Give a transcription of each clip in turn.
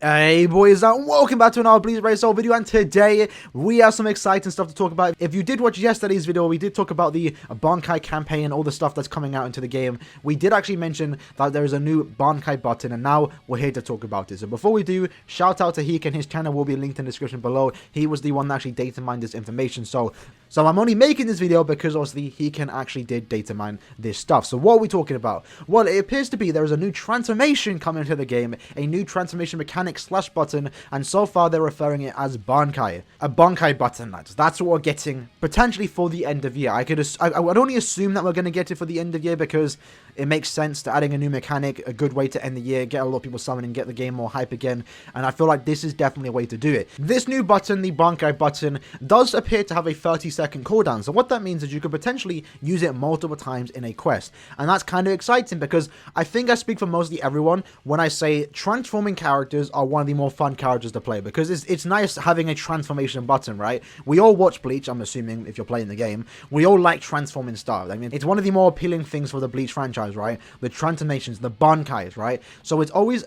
Hey boys, and welcome back to another Bleach video, and today we have some exciting stuff to talk about. If you did watch yesterday's video, we did talk about the BANKAI campaign and all the stuff that's coming out into the game. We did actually mention that there is a new BANKAI button, and now we're here to talk about it. So before we do, shout out to Heek, and his channel will be linked in the description below. He was the one that actually data mined this information, so I'm only making this video because obviously he can actually did data mine this stuff. So what are we talking about? Well, it appears to be there is a new transformation coming into the game, a new transformation mechanic slash button, and so far they're referring it as BANKAI. A BANKAI button, lads. That's what we're getting potentially for the end of year. I would only assume that we're going to get it for the end of year because it makes sense to adding a new mechanic, a good way to end the year, get a lot of people summoning, get the game more hype again, and I feel like this is definitely a way to do it. This new button, the BANKAI button, does appear to have a 30-second cooldown, so what that means is you could potentially use it multiple times in a quest, and that's kind of exciting because I think I speak for mostly everyone when I say transforming characters are one of the more fun characters to play, because it's nice having a transformation button, right? We all watch Bleach, I'm assuming, if you're playing the game. We all like transforming stuff. I mean, it's one of the more appealing things for the Bleach franchise, right? The transformations, the BANKAIs, right? So it always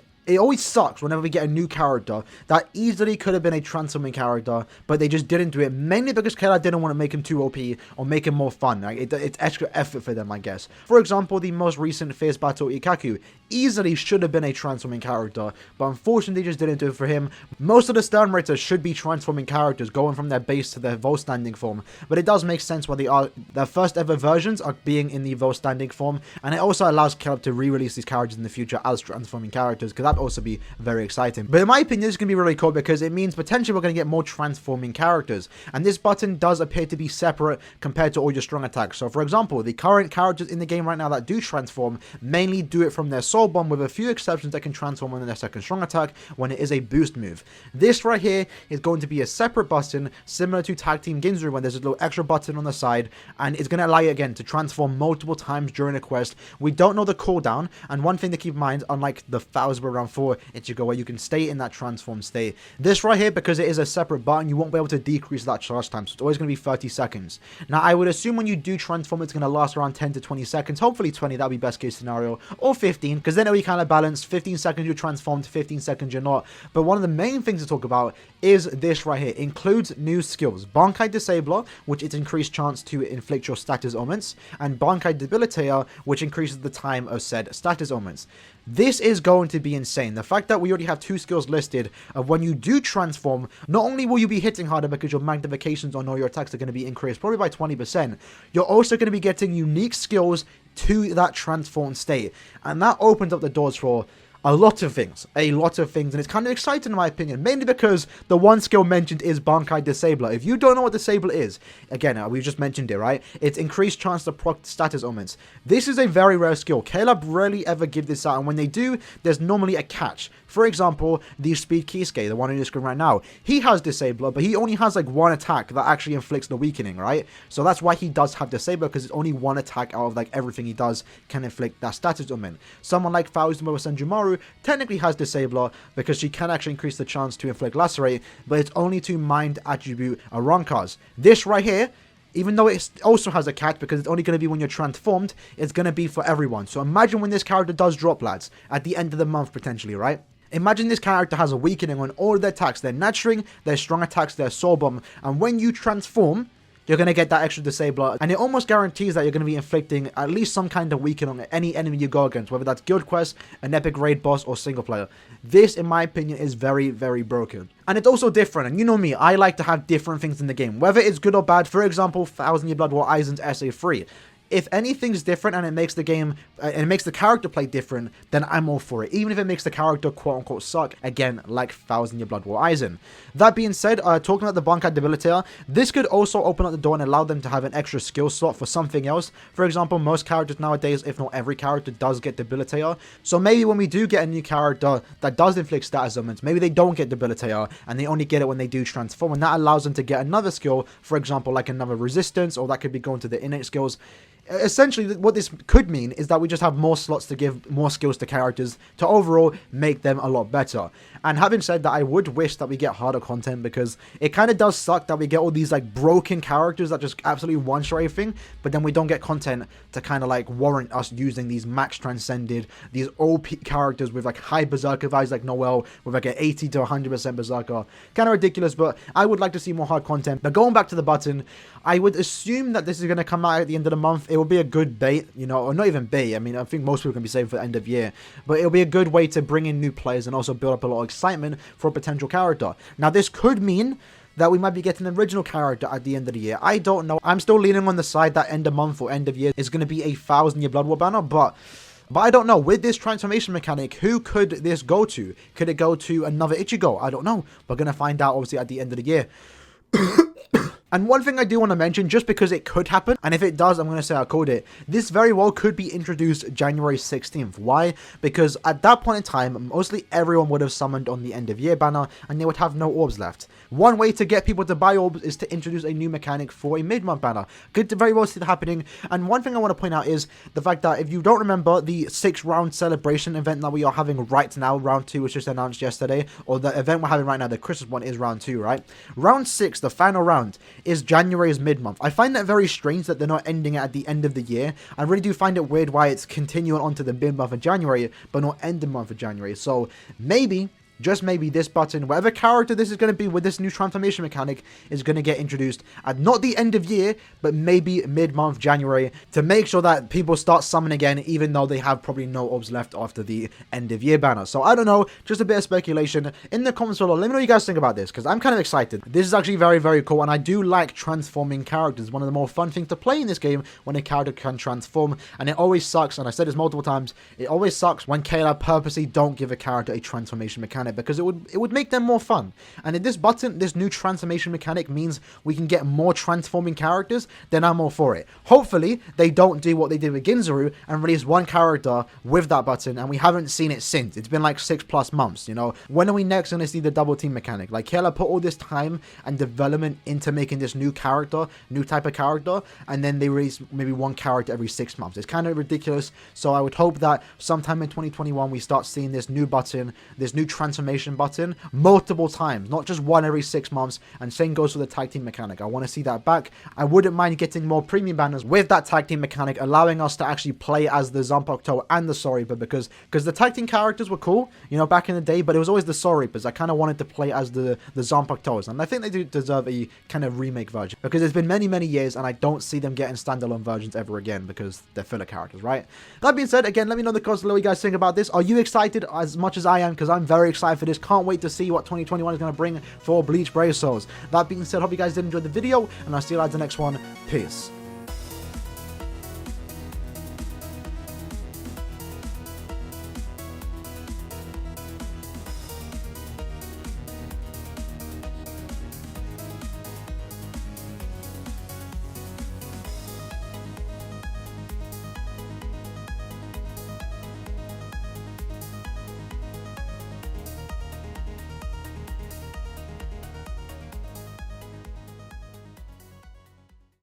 sucks whenever we get a new character that easily could have been a transforming character, but they just didn't do it, mainly because KLR didn't want to make him too OP or make him more fun. Like, it's extra effort for them, I guess. For example, the most recent Fierce Battle Ikaku easily should have been a transforming character, but unfortunately just didn't do it for him. Most of the Stern Raiders should be transforming characters, going from their base to their Volt standing form, but it does make sense why their first ever versions are being in the Volt standing form, and it also allows KLR to re-release these characters in the future as transforming characters, because that also be very exciting. But in my opinion, this is going to be really cool because it means potentially we're going to get more transforming characters, and this button does appear to be separate compared to all your strong attacks. So for example, the current characters in the game right now that do transform mainly do it from their soul bomb, with a few exceptions that can transform on their second strong attack when it is a boost move. This right here is going to be a separate button similar to Tag Team Ginzu, when there's a little extra button on the side, and it's going to allow you again to transform multiple times during a quest. We don't know the cooldown, and one thing to keep in mind, unlike the Thousand Round 4 Ichigo where you can stay in that transform state, this right here, because it is a separate button, you won't be able to decrease that charge time, so it's always going to be 30 seconds. Now I would assume when you do transform, it's going to last around 10 to 20 seconds, hopefully 20, that'll be best case scenario, or 15, because then it'll be kind of balanced. 15 seconds you're transformed, 15 seconds you're not. But one of the main things to talk about is this right here. It includes new skills: BANKAI Disabler, which is increased chance to inflict your status ailments, and BANKAI Debilitator, which increases the time of said status ailments. This is going to be insane. The fact that we already have two skills listed of when you do transform, not only will you be hitting harder because your magnifications on all your attacks are going to be increased probably by 20%, you're also going to be getting unique skills to that transformed state, and that opens up the doors for a lot of things, and it's kind of exciting in my opinion, mainly because the one skill mentioned is BANKAI Disabler. If you don't know what Disabler is, again, we just mentioned it, right? It's increased chance to proc status ailments. This is a very rare skill. Caleb rarely ever give this out, and when they do, there's normally a catch. For example, the Speed Kisuke, the one on your screen right now, he has Disabler, but he only has like one attack that actually inflicts the weakening, right? So that's why he does have Disabler, because it's only one attack out of like everything he does can inflict that status ailment. Someone like Faustimo Senjumaru technically has Disabler because she can actually increase the chance to inflict Lacerate, but it's only to Mind Attribute Arrancar's. This right here, even though it also has a catch because it's only going to be when you're transformed, it's going to be for everyone. So imagine when this character does drop, lads, at the end of the month potentially, right? Imagine this character has a weakening on all of their attacks, their nurturing, their strong attacks, their soul bomb, and when you transform, you're going to get that extra Disabler, and it almost guarantees that you're going to be inflicting at least some kind of weakening on any enemy you go against, whether that's guild quest, an epic raid boss, or single player. This, in my opinion, is very, very broken. And it's also different, and you know me, I like to have different things in the game, whether it's good or bad. For example, 1000 Year Blood War Aizen's SA3. If anything's different and it makes the game, and it makes the character play different, then I'm all for it. Even if it makes the character quote-unquote suck, again, like 1000 Year Blood War Aizen. That being said, talking about the BANKAI Debilitator, this could also open up the door and allow them to have an extra skill slot for something else. For example, most characters nowadays, if not every character, does get Debilitator. So maybe when we do get a new character that does inflict status ailments, maybe they don't get Debilitator, and they only get it when they do transform, and that allows them to get another skill, for example, like another resistance, or that could be going to the innate skills. essentially what this could mean is that we just have more slots to give more skills to characters to overall make them a lot better. And having said that, I would wish that we get harder content, because it kind of does suck that we get all these like broken characters that just absolutely one-shot everything, but then we don't get content to kind of like warrant us using these max transcended, these OP characters with like high berserker vibes like Noel, with like an 80 to 100% berserker. Kind of ridiculous, but I would like to see more hard content. But going back to the button, I would assume that this is going to come out at the end of the month. It will be a good bait, you know, or not even bait. I mean, I think most people can be saved for the end of year, but it'll be a good way to bring in new players and also build up a lot of excitement for a potential character. Now, this could mean that we might be getting an original character at the end of the year. I don't know. I'm still leaning on the side that end of month or end of year is going to be a 1,000-year Blood War banner, but I don't know. With this transformation mechanic, who could this go to? Could it go to another Ichigo? I don't know. We're going to find out, obviously, at the end of the year. And one thing I do want to mention, just because it could happen, and if it does, I'm going to say I called it, this very well could be introduced January 16th. Why? Because at that point in time, mostly everyone would have summoned on the end of year banner, and they would have no orbs left. One way to get people to buy orbs is to introduce a new mechanic for a mid-month banner. Could very well see that happening. And one thing I want to point out is the fact that if you don't remember the 6-round celebration event that we are having right now, round 2 was just announced yesterday, or the event we're having right now, the Christmas one, is round 2, right? Round 6, the final round, is January's mid-month. I find that very strange that they're not ending it at the end of the year. I really do find it weird why it's continuing on to the mid-month of January, but not end the month of January. So maybe, just maybe, this button, whatever character this is going to be with this new transformation mechanic, is going to get introduced at not the end of year, but maybe mid-month January, to make sure that people start summoning again, even though they have probably no orbs left after the end of year banner. So I don't know, just a bit of speculation. In the comments below, let me know what you guys think about this, because I'm kind of excited. This is actually very, very cool, and I do like transforming characters. One of the more fun things to play in this game, when a character can transform, and it always sucks, and I said this multiple times, it always sucks when KLab purposely don't give a character a transformation mechanic, because it would make them more fun. And in this button, this new transformation mechanic means we can get more transforming characters, then I'm all for it. Hopefully, they don't do what they did with Ginzaru and release one character with that button, and we haven't seen it since. It's been like 6+ months, you know? When are we next going to see the double team mechanic? Like, KLab put all this time and development into making this new character, new type of character, and then they release maybe one character every 6 months. It's kind of ridiculous, so I would hope that sometime in 2021 we start seeing this new button, this new transformation button multiple times, not just one every 6 months. And same goes for the tag team mechanic. I want to see that back. I wouldn't mind getting more premium banners with that tag team mechanic, allowing us to actually play as the Zanpakuto and the Soul Reaper, because the tag team characters were cool, you know, back in the day, but it was always the Soul Reapers. I kind of wanted to play as the Zanpakutos, and I think they do deserve a kind of remake version, because it's been many years and I don't see them getting standalone versions ever again, because they're filler characters, right? That being said, again, let me know in the comments below what you guys think about this. Are you excited as much as I am? Because I'm very excited for this. Can't wait to see what 2021 is going to bring for Bleach Brave Souls. That being said, hope you guys did enjoy the video, and I'll see you guys in the next one. Peace.